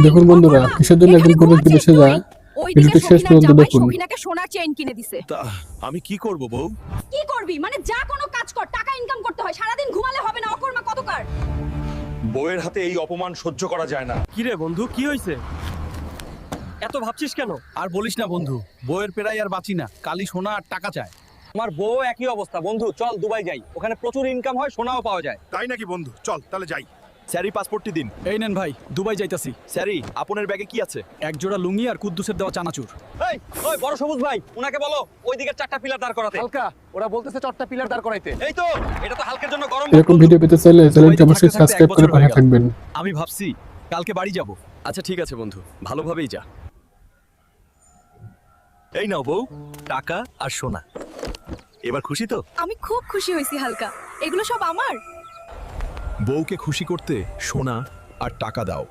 দেখুন বন্ধুরা, কিসের জন্য একজন পুরুষ বিদেশে যায় ভিডিওটি শেষ পর্যন্ত দেখুন। সখিনাকে সোনার চেইন কিনে দিছে। আমি কি করব বউ? কি করবি মানে যা কোনো কাজ কর, টাকা ইনকাম করতে হয়, সারাদিন ঘুমালে হবে না, অকর্মা কতকার। বউয়ের হাতে এই অপমান সহ্য করা যায় না। কি রে বন্ধু, কি হয়েছে? এত ভাবছিস কেন? আর বলিস না বন্ধু, বউয়ের পেরাই আর বাঁচি না, কালি সোনা আর টাকা চায়। আমার বউ একই অবস্থা বন্ধু, চল দুবাই যাই, ওখানে প্রচুর ইনকাম হয়, সোনাও পাওয়া যায়। তাই নাকি বন্ধু? চল তাহলে যাই। স্যারি পাসপোর্টটি দিন। এই নেন ভাই, দুবাই যাইতাছি। স্যারি, আপনার ব্যাগে কি আছে? এক জোড়া লুঙ্গি আর কুদ্দুসের দেওয়া চানাচুর। এই ওই বড় সবুজ ভাই, উনাকে বলো ওই দিকের চারটা পিলার দাঁড় করাতে। হালকা, ওরা বলতেছে চারটা পিলার দাঁড় করাইতে। এই তো, এটা তো হালকের জন্য গরম। এরকম ভিডিও পেতে চাইলে চ্যানেলটি অবশ্যই সাবস্ক্রাইব করে পাশে থাকবেন। আমি ভাবছি কালকে বাড়ি যাব। আচ্ছা ঠিক আছে বন্ধু, ভালোভাবেই যা। এই নাও বউ, টাকা আর সোনা। এবার খুশি তো? আমি খুব খুশি হইছি হালকা, এগুলো সব আমার। বউকে খুশি করতে সোনা আর টাকা দাও।